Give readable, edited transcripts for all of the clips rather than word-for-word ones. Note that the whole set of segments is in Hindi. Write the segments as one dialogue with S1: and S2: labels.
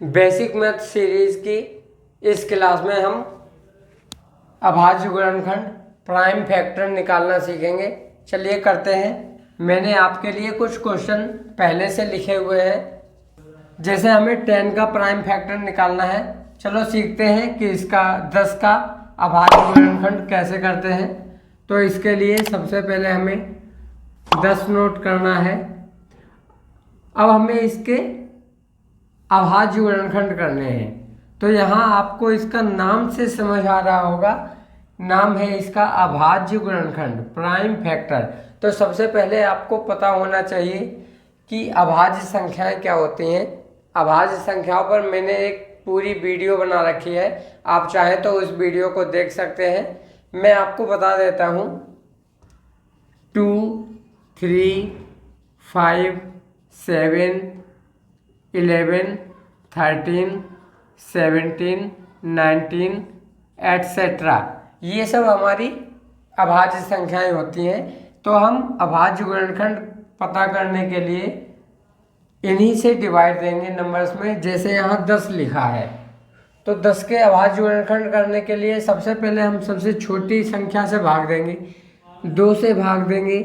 S1: बेसिक मैथ सीरीज की इस क्लास में हम अभाज्य गुणनखंड प्राइम फैक्टर निकालना सीखेंगे। चलिए करते हैं। मैंने आपके लिए कुछ क्वेश्चन पहले से लिखे हुए हैं। जैसे हमें 10 का प्राइम फैक्टर निकालना है, चलो सीखते हैं कि इसका 10 का अभाज्य गुणनखंड कैसे करते हैं। तो इसके लिए सबसे पहले हमें 10 नोट करना है। अब हमें इसके अभाज्य गुणनखंड करने हैं, तो यहाँ आपको इसका नाम से समझ आ रहा होगा। नाम है इसका अभाज्य गुणनखंड प्राइम फैक्टर। तो सबसे पहले आपको पता होना चाहिए कि अभाज्य संख्याएं क्या होती हैं। अभाज्य संख्याओं पर मैंने एक पूरी वीडियो बना रखी है, आप चाहें तो उस वीडियो को देख सकते हैं। मैं आपको बता देता हूँ। 2, 3, 5, 7, 11, 13, 17, 19 एट्सेट्रा, ये सब हमारी अभाज्य संख्याएं होती हैं। तो हम अभाज्य गुणनखंड पता करने के लिए इन्हीं से डिवाइड देंगे नंबर्स में। जैसे यहाँ 10 लिखा है, तो 10 के अभाज्य गुणनखंड करने के लिए सबसे पहले हम सबसे छोटी संख्या से भाग देंगे। 2 से भाग देंगे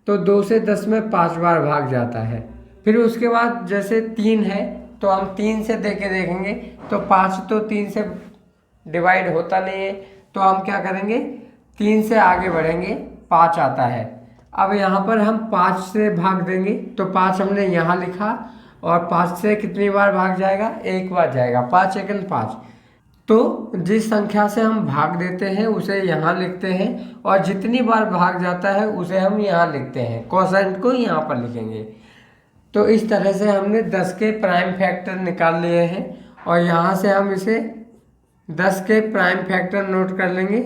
S1: तो 2 से 10 में 5 बार भाग जाता है। फिर उसके बाद जैसे 3 है तो हम 3 से दे के देखेंगे, तो 5 तो 3 से डिवाइड होता नहीं है, तो हम क्या करेंगे 3 से आगे बढ़ेंगे, 5 आता है। अब यहाँ पर हम 5 से भाग देंगे, तो 5 हमने यहाँ लिखा और 5 से कितनी बार भाग जाएगा, 1 बार जाएगा। 5 एकन 5। तो जिस संख्या से हम भाग देते हैं उसे यहाँ लिखते हैं, और जितनी बार भाग जाता है उसे हम यहाँ लिखते हैं। कोसेंट को यहाँ पर लिखेंगे। तो इस तरह से हमने 10 के प्राइम फैक्टर निकाल लिए हैं, और यहाँ से हम इसे 10 के प्राइम फैक्टर नोट कर लेंगे।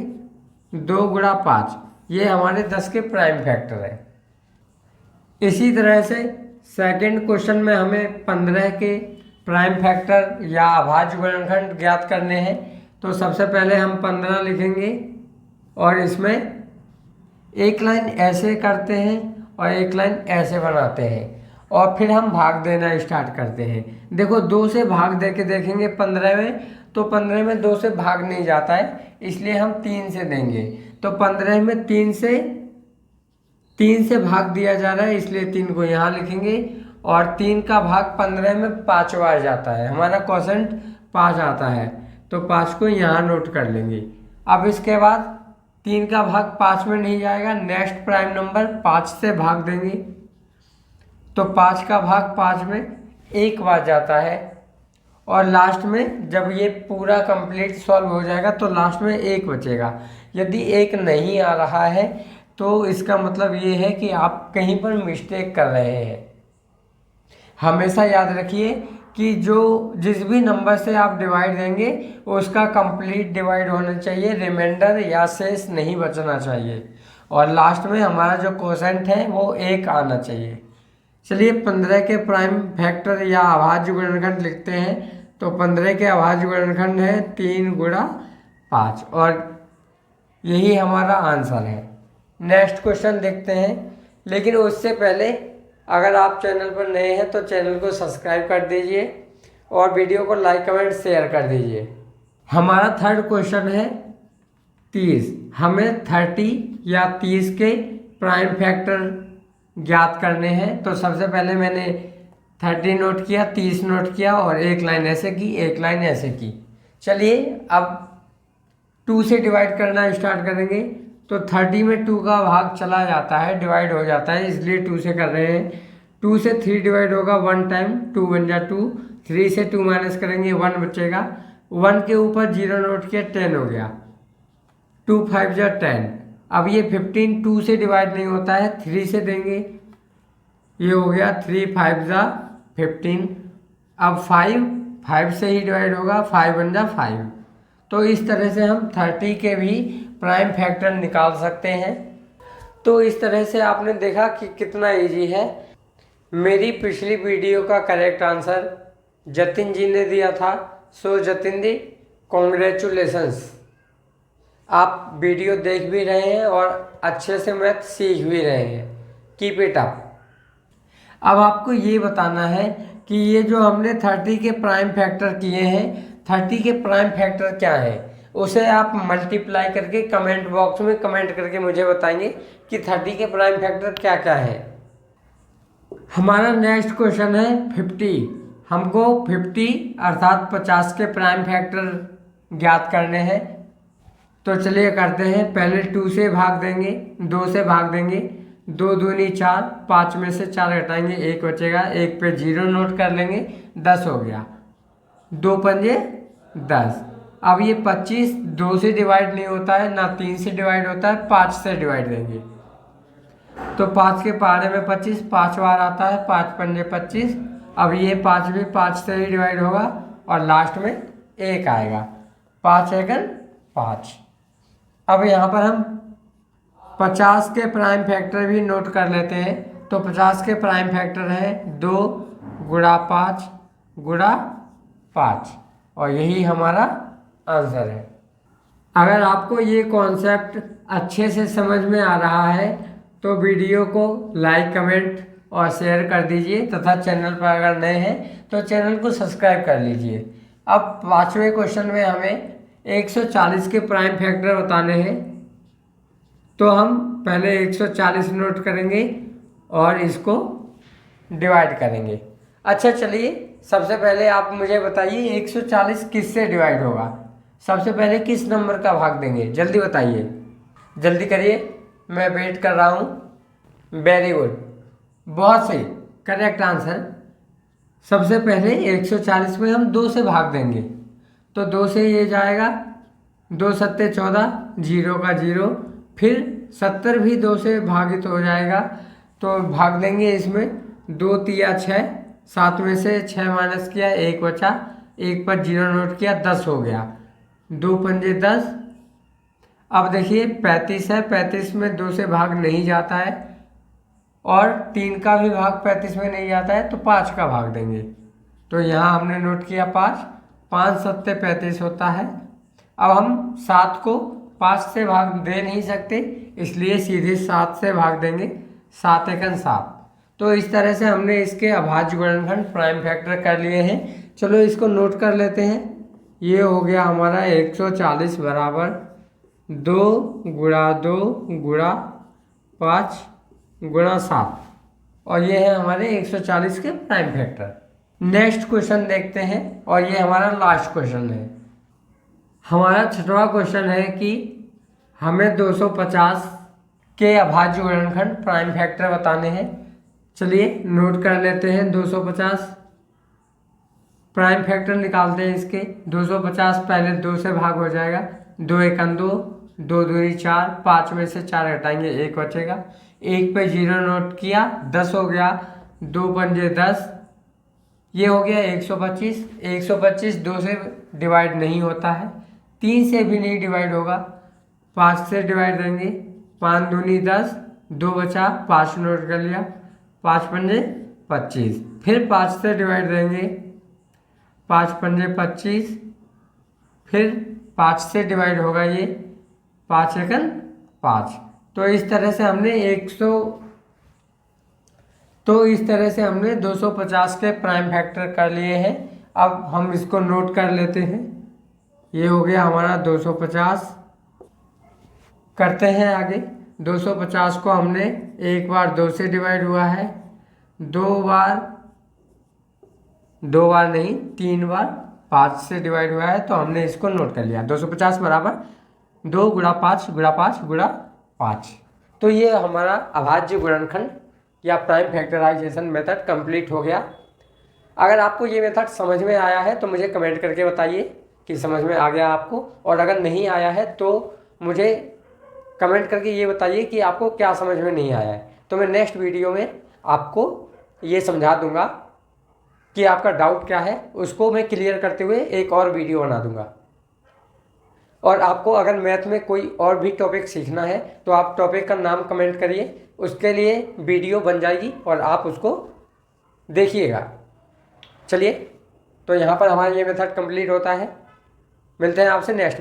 S1: 2 गुणा 5, ये हमारे 10 के प्राइम फैक्टर है। इसी तरह से सेकंड क्वेश्चन में हमें 15 के प्राइम फैक्टर या अभाज्य गुणनखंड ज्ञात करने हैं। तो सबसे पहले हम 15 लिखेंगे, और इसमें एक लाइन ऐसे करते हैं और एक लाइन ऐसे बनाते हैं, और फिर हम भाग देना स्टार्ट करते हैं। देखो 2 से भाग दे के देखेंगे 15 में, तो 15 में 2 से भाग नहीं जाता है, इसलिए हम 3 से देंगे। तो 15 में 3 से भाग दिया जा रहा है, इसलिए 3 को यहाँ लिखेंगे। और 3 का भाग 15 में 5 बार जाता है, हमारा क्वोशेंट 5 आता है, तो 5 को यहाँ नोट कर लेंगे। अब इसके बाद 3 का भाग 5 में नहीं जाएगा, नेक्स्ट प्राइम नंबर 5 से भाग देंगे, तो 5 का भाग 5 में 1 बार जाता है। और लास्ट में जब ये पूरा कंप्लीट सॉल्व हो जाएगा तो लास्ट में 1 बचेगा। यदि 1 नहीं आ रहा है तो इसका मतलब ये है कि आप कहीं पर मिस्टेक कर रहे हैं। हमेशा याद रखिए कि जिस भी नंबर से आप डिवाइड देंगे उसका कंप्लीट डिवाइड होना चाहिए, रिमाइंडर या शेष नहीं बचना चाहिए। और लास्ट में हमारा जो क्वोशेंट है वो 1 आना चाहिए। चलिए 15 के प्राइम फैक्टर या अभाज्य गुणनखंड लिखते हैं। तो 15 के अभाज्य गुणनखंड है 3 गुणा 5, और यही हमारा आंसर है। नेक्स्ट क्वेश्चन देखते हैं, लेकिन उससे पहले अगर आप चैनल पर नए हैं तो चैनल को सब्सक्राइब कर दीजिए और वीडियो को लाइक कमेंट शेयर कर दीजिए। हमारा थर्ड क्वेश्चन है 30। हमें 30 या 30 के प्राइम फैक्टर ज्ञात करने हैं। तो सबसे पहले मैंने 30 नोट किया, 30 नोट किया, और एक लाइन ऐसे की, एक लाइन ऐसे की। चलिए अब 2 से डिवाइड करना स्टार्ट करेंगे। तो 30 में 2 का भाग चला जाता है, डिवाइड हो जाता है, इसलिए 2 से कर रहे हैं। 2 से 3 डिवाइड होगा 1 टाइम, 2 बन जा 2। 3 से 2 माइनस करेंगे 1 बचेगा। 1 के ऊपर 0 नोट किया, 10 हो गया। 2 5 जा 10। अब ये 15 2 से डिवाइड नहीं होता है, 3 से देंगे, ये हो गया 3 5 जा 15। अब 5 से ही डिवाइड होगा, 5 बन जा 5। तो इस तरह से हम 30 के भी प्राइम फैक्टर निकाल सकते हैं। तो इस तरह से आपने देखा कि कितना इजी है। मेरी पिछली वीडियो का करेक्ट आंसर जतिन जी ने दिया था, सो जतिन जी कॉन्ग्रेचुलेशंस। आप वीडियो देख भी रहे हैं और अच्छे से मैथ सीख भी रहे हैं। Keep it up. अब आपको ये बताना है कि ये जो हमने 30 के प्राइम फैक्टर किए हैं, 30 के प्राइम फैक्टर क्या है, उसे आप मल्टीप्लाई करके कमेंट बॉक्स में कमेंट करके मुझे बताएंगे कि 30 के प्राइम फैक्टर क्या क्या है। हमारा नेक्स्ट क्वेश्चन है 50। हमको 50 अर्थात 50 के प्राइम फैक्टर ज्ञात करने हैं। तो चलिए करते हैं। पहले 2 से भाग देंगे, 2 से भाग देंगे, 2 दूनी 4, 5 में से 4 घटाएंगे 1 बचेगा, 1 पे 0 नोट कर लेंगे, 10 हो गया, 2 पंजे 10। अब ये 25 2 से डिवाइड नहीं होता है, ना 3 से डिवाइड होता है, 5 से डिवाइड देंगे। तो 5 के पहाड़े में 25 5 बार आता है, 5 पंजे 25। अब ये 5 भी 5 से ही डिवाइड होगा और लास्ट में 1 आएगा, 5 एकन 5। अब यहाँ पर हम 50 के प्राइम फैक्टर भी नोट कर लेते हैं। तो 50 के प्राइम फैक्टर है 2 गुणा 5 गुणा 5 और यही हमारा आंसर है। अगर आपको ये कॉन्सेप्ट अच्छे से समझ में आ रहा है तो वीडियो को लाइक कमेंट और शेयर कर दीजिए तथा चैनल पर अगर नए हैं तो चैनल को सब्सक्राइब कर लीजिए। अब 5वें क्वेश्चन में हमें 140 के प्राइम फैक्टर बताने हैं। तो हम पहले 140 नोट करेंगे और इसको डिवाइड करेंगे। अच्छा चलिए, सबसे पहले आप मुझे बताइए 140 किससे डिवाइड होगा। सबसे पहले किस नंबर का भाग देंगे, जल्दी बताइए, जल्दी करिए, मैं वेट कर रहा हूँ। वेरी गुड, बहुत सही, करेक्ट आंसर। सबसे पहले 140 में हम 2 से भाग देंगे। तो 2 से ये जाएगा, 2 सत्ते 14, 0 का 0, फिर 70 भी 2 से भागित हो जाएगा। तो भाग देंगे इसमें, 2 तिया 6, 7 में से 6 माइनस किया 1 बचा, 1 पर 0 नोट किया, 10 हो गया, 2 पंजे 10। अब देखिए 35 है, 35 में 2 से भाग नहीं जाता है और 3 का भी भाग 35 में नहीं जाता है, तो 5 का भाग देंगे। तो यहाँ हमने नोट किया 5, 5 सत्ते 35 होता है। अब हम 7 को 5 से भाग दे नहीं सकते, इसलिए सीधे 7 से भाग देंगे, 7 एकन 7। तो इस तरह से हमने इसके अभाज्य गुणनखंड प्राइम फैक्टर कर लिए हैं। चलो इसको नोट कर लेते हैं। ये हो गया हमारा 140 बराबर 2 गुणा 2 गुणा 5 गुणा 7 और ये है हमारे 140 के प्राइम फैक्टर। नेक्स्ट क्वेश्चन देखते हैं और ये हमारा लास्ट क्वेश्चन है। हमारा 6वां क्वेश्चन है कि हमें 250 के अभाज्य गुणनखंड प्राइम फैक्टर बताने हैं। चलिए नोट कर लेते हैं। 250 प्राइम फैक्टर निकालते हैं इसके। 250 पहले 2 से भाग हो जाएगा, 2 एकन 2, 2 दूनी 4, 5 में से 4 घटाएंगे 1 बचेगा, 1 पे 0 नोट किया, 10 हो गया, 2 पंजे 10, ये हो गया 125। 125 2 से डिवाइड नहीं होता है, 3 से भी नहीं डिवाइड होगा, 5 से डिवाइड देंगे, 5 दूनी 10, 2 बचा, 5 नोट कर लिया, 5 पंजे 25, फिर 5 से डिवाइड देंगे, 5 पंजे 25, फिर 5 से डिवाइड होगा ये, 5 एकन 5। तो इस तरह से हमने 250 के प्राइम फैक्टर कर लिए हैं। अब हम इसको नोट कर लेते हैं। ये हो गया हमारा 250। करते हैं आगे। 250 को हमने एक बार 2 से डिवाइड हुआ है, 2 बार नहीं 3 बार 5 से डिवाइड हुआ है, तो हमने इसको नोट कर लिया। 250 बराबर 2 गुणा 5 गुणा 5 गुणा 5। तो ये हमारा अभाज्य गुणनखंड या प्राइम फैक्टराइजेशन मेथड कंप्लीट हो गया। अगर आपको ये मेथड समझ में आया है तो मुझे कमेंट करके बताइए कि समझ में आ गया आपको, और अगर नहीं आया है तो मुझे कमेंट करके ये बताइए कि आपको क्या समझ में नहीं आया है। तो मैं नेक्स्ट वीडियो में आपको ये समझा दूंगा कि आपका डाउट क्या है, उसको मैं क्लियर करते हुए एक और वीडियो बना दूंगा। और आपको अगर मैथ में कोई और भी टॉपिक सीखना है तो आप टॉपिक का नाम कमेंट करिए, उसके लिए वीडियो बन जाएगी और आप उसको देखिएगा। चलिए, तो यहाँ पर हमारा ये मेथड कंप्लीट होता है। मिलते हैं आपसे नेक्स्ट